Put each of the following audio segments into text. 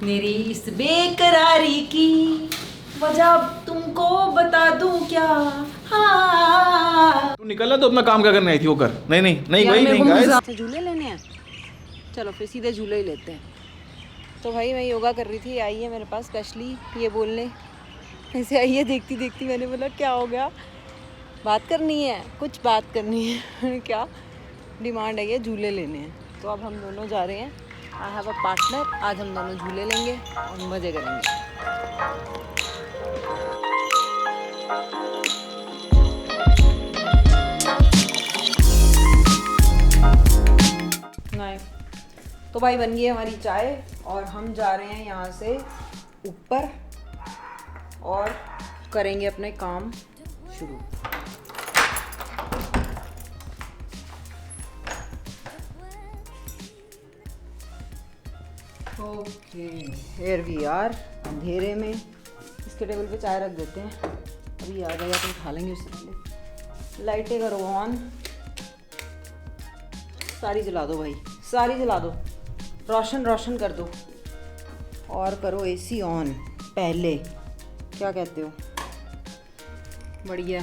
मेरी इस बेकरारी की वजह तुमको बता दूं क्या। हाँ तू निकलना तो अपना काम क्या करने आई थी वो कर। नहीं नहीं नहीं यार भाई मेरे नहीं को गाइस। झूले लेने हैं, चलो फिर सीधे झूले ही लेते हैं। तो भाई मैं योगा कर रही थी, आई है मेरे पास स्पेशली ये बोलने, ऐसे आई है देखती देखती, मैंने बोला क्या हो गया, बात करनी है, कुछ बात करनी है क्या डिमांड है, ये झूले लेने हैं। तो अब हम दोनों जा रहे हैं, आई हैव अ पार्टनर, आज हम दोनों झूले लेंगे और मज़े करेंगे। नहीं तो भाई बन गई हमारी चाय और हम जा रहे हैं यहाँ से ऊपर और करेंगे अपने काम शुरू। ओके हियर वी आर, अंधेरे में इसके टेबल पे चाय रख देते हैं, अभी आ जाएगा तो खा लेंगे उससे पहले। लाइटें करो ऑन, सारी जला दो भाई, सारी जला दो, रोशन रोशन कर दो और करो एसी ऑन पहले, क्या कहते हो? बढ़िया।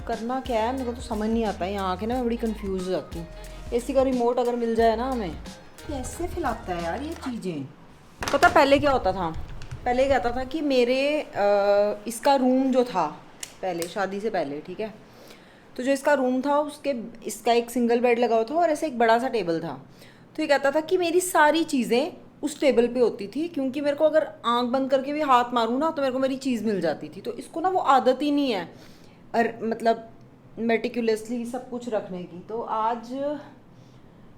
करना क्या है मेरे को तो समझ नहीं आता है, यहाँ आके ना मैं बड़ी कंफ्यूज हो जाती हूँ। एसी का रिमोट अगर मिल जाए ना हमें, कैसे फैलाता है यार ये चीज़ें। पता पहले क्या होता था, पहले क्या होता था कि मेरे इसका रूम जो था पहले, शादी से पहले, ठीक है, तो जो इसका रूम था उसके इसका एक सिंगल बेड लगा हुआ था और ऐसे एक बड़ा सा टेबल था। तो ये कहता था कि मेरी सारी चीज़ें उस टेबल पे होती थी, क्योंकि मेरे को अगर आंख बंद करके भी हाथ मारूँ ना तो मेरे को मेरी चीज़ मिल जाती थी। तो इसको ना वो आदत ही नहीं है मतलब मेटिकुलसली सब कुछ रखने की। तो आज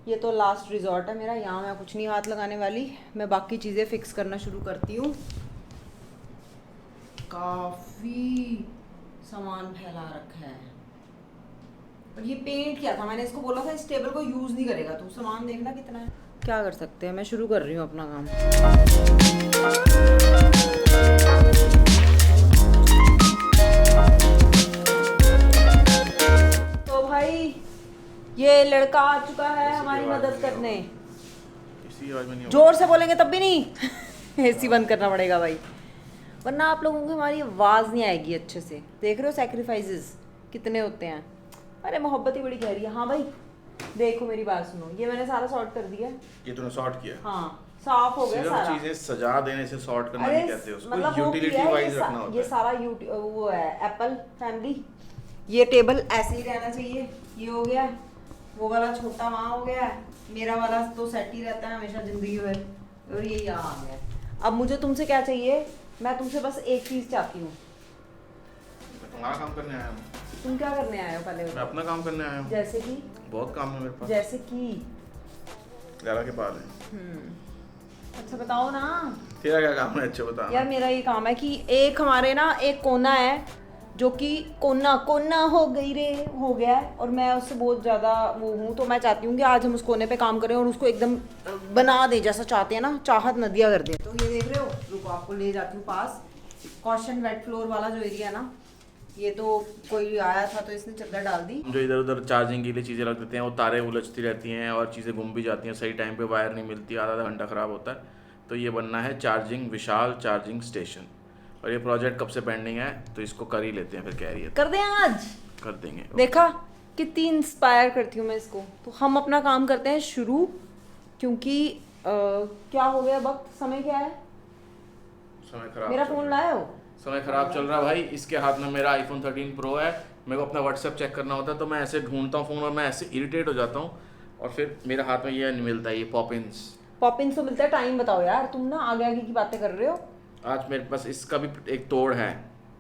ये तो लास्ट रिजॉर्ट है मेरा, यहाँ मैं कुछ नहीं हाथ लगाने वाली, मैं बाकी चीज़ें फिक्स करना शुरू करती हूँ। काफ़ी सामान फैला रखा है और ये पेंट किया था मैंने, इसको बोला था इस टेबल को यूज़ नहीं करेगा, तो सामान देखना कितना है। क्या कर सकते हैं, मैं शुरू कर रही हूँ अपना काम। तो भाई ये लड़का आ चुका है हमारी मदद करने। इसी आवाज में नहीं जोर से बोलेंगे तब भी नहीं एसी बंद करना पड़ेगा भाई, वरना आप लोगों को हमारी आवाज़ नहीं आएगी अच्छे से। देख रहे हो सैक्रिफाइसेस कितने होते हैं। अरे मोहब्बत ही बड़ी गहरी है। हाँ भाई देखो मेरी बात सुनो, ये मैंने सारा सॉर्ट कर दिया। ये तूने सॉर्ट किया? हाँ साफ हो गया सिर्फ सारा। चीजें सजा देने से सॉर्ट करना अरे नहीं कहते उसको, मतलब वो यूटिलिटी किया है, वाइज रखना होता ये है। सारा वो है एप्पल फैमिली, ये टेबल ऐसे ही रहना चाहिए, ये हो गया, वो वाला छोटा वहाँ हो गया, मेरा वाला तो सेट ही रहता है हमेशा जिंदगी भर, और ये यहाँ आ गया। अब मुझे तुमसे क्या चाहिए, मैं तुमसे बस एक चीज़ चाहती हूँ। मैं तुम्हारा काम करने आया हूँ। तुम क्या करने आए हो पहले? मैं अपना काम करने आया हूँ। जैसे कि? बहुत काम है मेरे पास। जैसे कि? लड़ा के बाल है। अच्छा बताओ ना। तेरा क्या काम है, अच्छा बता। यार मेरा ये काम है कि एक हमारे ना एक कोना है जो कि कोना कोना हो गई रे, हो गया है, और मैं उससे बहुत ज़्यादा वो हूँ, तो मैं चाहती हूँ कि आज हम उस कोने पे काम करें और उसको एकदम बना दें जैसा चाहते हैं ना, चाहत नदिया कर दें। तो ये देख रहे हो, रुको आपको ले जाती हूँ पास। कॉशन वेट फ्लोर वाला जो एरिया है ना, ये तो कोई आया था तो इसने चादर डाल दी। जो इधर उधर चार्जिंग के लिए चीज़ें रख देते हैं, वो तारें उलझती रहती हैं और चीज़ें गुम भी जाती हैं, सही टाइम पे वायर नहीं मिलती, आधा आधा घंटा ख़राब होता है। तो ये बनना है चार्जिंग, विशाल चार्जिंग स्टेशन, और ये प्रोजेक्ट कब से पेंडिंग है, तो इसको कर ही लेते हैं फिर, कह रही है कर दें आज, कर देंगे। देखा कितनी इंस्पायर करती हूँ मैं इसको। तो हम अपना काम करते हैं शुरू, क्योंकि क्या हो गया, वक्त समय क्या है, समय खराब, मेरा फ़ोन लाया हो, समय खराब चल रहा है भाई। इसके हाथ में मेरा iPhone 13 Pro है, मेरे को अपना व्हाट्सएप चेक करना होता है, तो मैं ऐसे ढूंढता हूँ फ़ोन और मैं ऐसे इरिटेट हो जाता हूँ, और फिर मेरे हाथ में ये नहीं मिलता है, ये पॉपिंस तो मिलता है। टाइम बताओ यार, तुम ना आगे आगे की बातें कर रहे हो। आज मेरे पास इसका भी एक तोड़ है,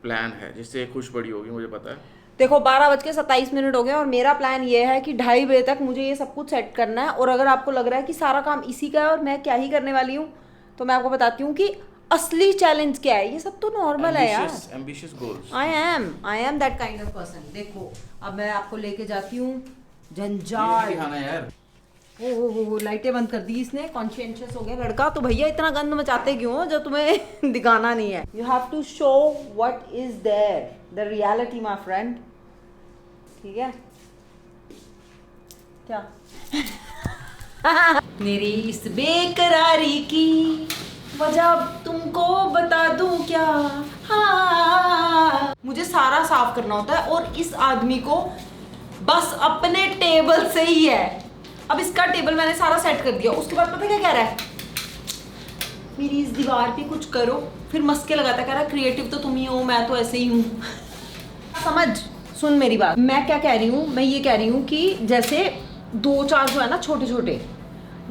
प्लान है, जिससे खुश बड़ी होगी, मुझे पता है। देखो 12:27 हो गए और मेरा प्लान ये है कि 2:30 बजे तक मुझे ये सब कुछ सेट करना है। और अगर आपको लग रहा है कि सारा काम इसी का है और मैं क्या ही करने वाली हूँ, तो मैं आपको बताती हूँ कि असली चैलेंज क्या है। ये सब तो नॉर्मल है यार, ambitious goals. I am that kind of person. देखो अब मैं आपको लेके जाती हूँ जंजाल। यार ओहो लाइटें बंद कर दी इसने, कॉन्शियस हो गया लड़का। तो भैया इतना गंद मचाते क्यों हो जो तुम्हें दिखाना नहीं है। You have to show what is there, the reality my friend, ठीक है क्या मेरी इस बेकरारी की वजह तुमको बता दूं क्या। हाँ, मुझे सारा साफ करना होता है और इस आदमी को बस अपने टेबल से ही है। अब इसका टेबल मैंने सारा सेट कर दिया, उसके बाद पता क्या कह रहा है, मेरी इस दीवार पे कुछ करो। फिर मस्के लगाता कह रहा क्रिएटिव तो तुम ही हो, मैं तो ऐसे ही हूँ। समझ, सुन मेरी बात, मैं क्या कह रही हूँ, मैं ये कह रही हूँ कि जैसे 2-4 जो है ना छोटे छोटे,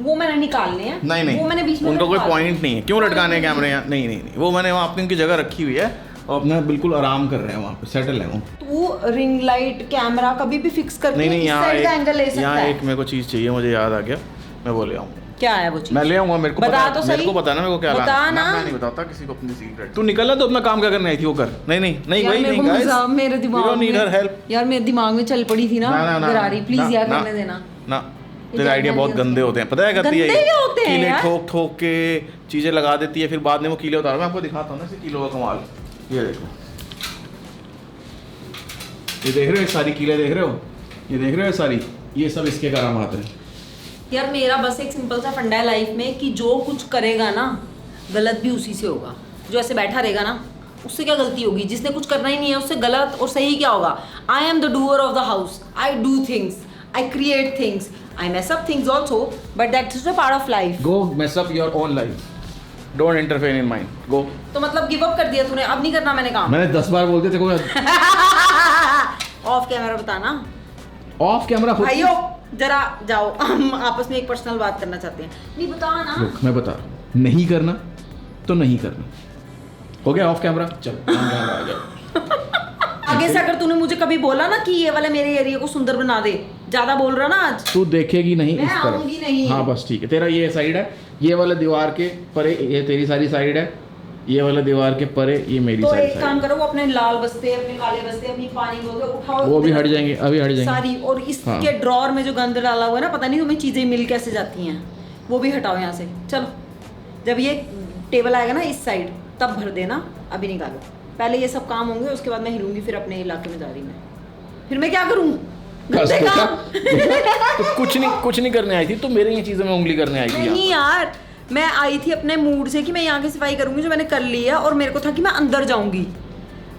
वो मैंने निकालने हैं। नहीं, वो मैंने बीच में उनका कोई निकाल पॉइंट नहीं है, क्यों लटकाने कैमरे यहाँ? नहीं, वो मैंने वहाँ अपनी उनकी जगह रखी हुई है और अपना बिल्कुल आराम कर रहे हैं, वहाँ पे सेटल है वो। तू रिंग लाइट कैमरा कभी भी फिक्स करके नहीं, इस साइड का एंगल ले सकता यहाँ है। एक मेरे को चीज़ चाहिए, मुझे याद आ गया, मैं वो ले आऊँगा। क्या है वो चीज? मैं ले आऊँगा, मेरे को बता पता, तो सही। मेरे को पता ना मेरे को क्या बता लाना। ना। मैं नहीं बताता किसी को अपनी सीक्रेट। तू निकल ना, तो अपना काम क्या करने आई थी वो कर। नहीं यार वही नहीं मेरे गाइस, मेरे दिमाग में यार मेरे दिमाग में चल पड़ी थी ना गरारी, प्लीज यार करने देना ना। तेरे आइडिया बहुत गंदे होते हैं, पता है करती है, गंदे क्या होते हैं कीले यार? ठोक के चीजें लगा देती है, फिर बाद में वो कीले उतार। मैं आपको दिखाता हूँ ना इसे कीलों का कमाल। ये देखो, ये देख रहे हो सारी कीले, देख रहे हो, ये देख रहे हो सारी, ये सब इसके करामात हैं। यार मेरा बस एक सिंपल सा फंडा है लाइफ में कि जो कुछ करेगा ना गलत भी उसी से होगा। जो ऐसे बैठा रहेगा ना उससे क्या गलती होगी? जिसने कुछ करना ही नहीं है उससे गलत और सही क्या होगा? I am the doer of the house, I do things, I create things, I mess up things also, but that's a part of life. Go mess up your own life, don't interfere in mine, go. तो मतलब give up कर दिया तूने, अब नहीं करना मैंने काम? मैंने 10 बार बोल दिया तेरे ऑफ कैमरा बताना। को ऑफ कैमरा भाइयों जरा जाओ, हम आपस में एक पर्सनल बात करना चाहते हैं। नहीं बता ना। रुक, मैं बता रहा हूँ, नहीं करना तो नहीं करना, हो गया ऑफ कैमरा, चल आ गया। आगे से अगर तूने मुझे कभी बोला ना कि ये वाले मेरे एरिया को सुंदर बना दे, ज्यादा बोल रहा ना आज, तू देखेगी नहीं इस तरफ। आऊंगी नहीं। हाँ बस ठीक है, तेरा ये साइड है, ये वाला दीवार के परे ये तेरी सारी साइड है, ये वाला दीवार के परे ये मेरी तो सारी एक काम साइड। करो, वो अपने लाल बस्ते, अपने काले बस्ते, अपनी पानी बोतल उठाओ, वो भी हट जाएंगे, अभी हट जाएंगे सारी। और इसके हाँ। ड्रॉर में जो गंद डाला हुआ है ना, पता नहीं तुम्हें चीजें मिल कैसे जाती हैं, वो भी हटाओ यहाँ से। चलो, जब ये टेबल आएगा ना इस साइड तब भर देना, अभी निकालो। पहले ये सब काम होंगे, उसके बाद मैं हिलूंगी फिर अपने इलाके में जा रही मैं। फिर मैं क्या करूँ? बस देखा? तो कुछ नहीं करने आई थी, तो मेरे ये चीजों में उंगली करने आई थी। नहीं यार, मैं आई थी अपने मूड से कि मैं यहाँ की सफाई करूंगी, जो मैंने कर ली है, और मेरे को था कि मैं अंदर जाऊंगी।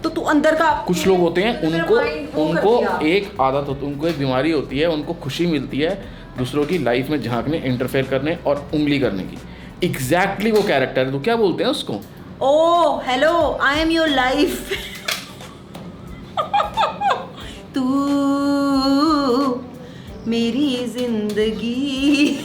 तो तू अंदर का, कुछ लोग होते हैं उनको उनको एक आदत होती है, उनको एक बीमारी होती है, उनको खुशी मिलती है दूसरों की लाइफ में झांकने, इंटरफेयर करने और उंगली करने की। एग्जैक्टली वो कैरेक्टर है। तो क्या बोलते हैं उसको? Oh hello, I am your life. तू मेरी जिंदगी।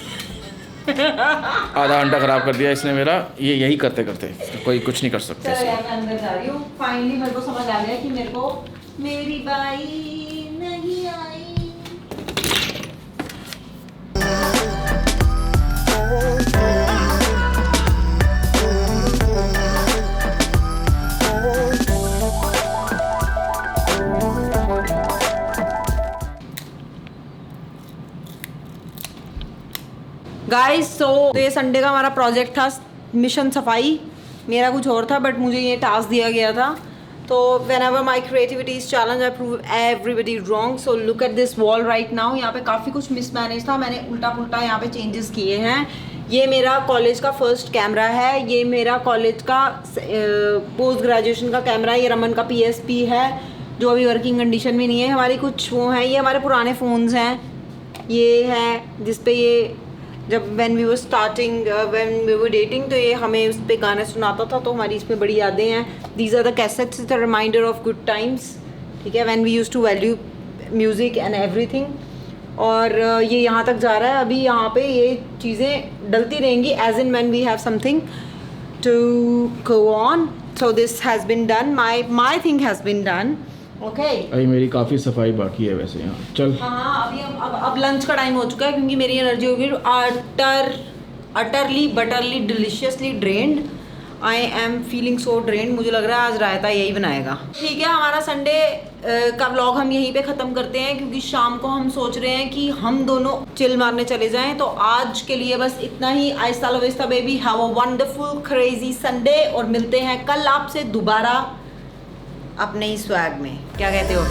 आधा घंटा खराब कर दिया इसने मेरा, ये यही करते करते कोई कुछ नहीं कर सकते। चलो यार, मैं अंदर जा रही हूँ। फाइनली मेरे को समझ आ गया कि मेरे को मेरी बाई नहीं आई। गाइस तो ये संडे का हमारा प्रोजेक्ट था, मिशन सफाई। मेरा कुछ और था, बट मुझे ये टास्क दिया गया था। तो whenever my creativity is challenged, I prove everybody wrong. So look at this wall right now. यहाँ पे काफ़ी कुछ मिसमैनेज था, मैंने उल्टा पुल्टा यहाँ पे चेंजेस किए हैं। ये मेरा कॉलेज का फर्स्ट कैमरा है, ये मेरा कॉलेज का पोस्ट ग्रेजुएशन का कैमरा है, ये रमन का PSP है जो अभी वर्किंग कंडीशन में नहीं है। हमारी कुछ वो हैं, ये हमारे पुराने फ़ोन्स हैं। ये है जिस पे ये जब when we were starting, when we were dating, तो ये हमें उस पर गाने सुनाता था, तो हमारी इसमें बड़ी यादें हैं। These are the cassettes, it's a reminder of good times, ठीक है, when we used to value music and everything। और ये यहाँ तक जा रहा है। अभी यहाँ पे ये चीज़ें डलती रहेंगी as in when we have something to go on. So this has been done, my thing has been done, okay? अभी मेरी काफ़ी सफाई बाकी है वैसे यहाँ। चल हाँ, अभी अब लंच का टाइम हो चुका है, क्योंकि मेरी एनर्जी होगी utterly butterly deliciously drained. I am feeling so drained. मुझे लग रहा है आज रायता यही बनाएगा। ठीक है, हमारा संडे का व्लॉग हम यहीं पे ख़त्म करते हैं, क्योंकि शाम को हम सोच रहे हैं कि हम दोनों चिल मारने चले जाएं। तो आज के लिए बस इतना ही। आहिस्ता लविस्ता baby, have a wonderful crazy Sunday, और मिलते हैं कल आपसे दोबारा अपने ही स्वैग में। क्या कहते हो?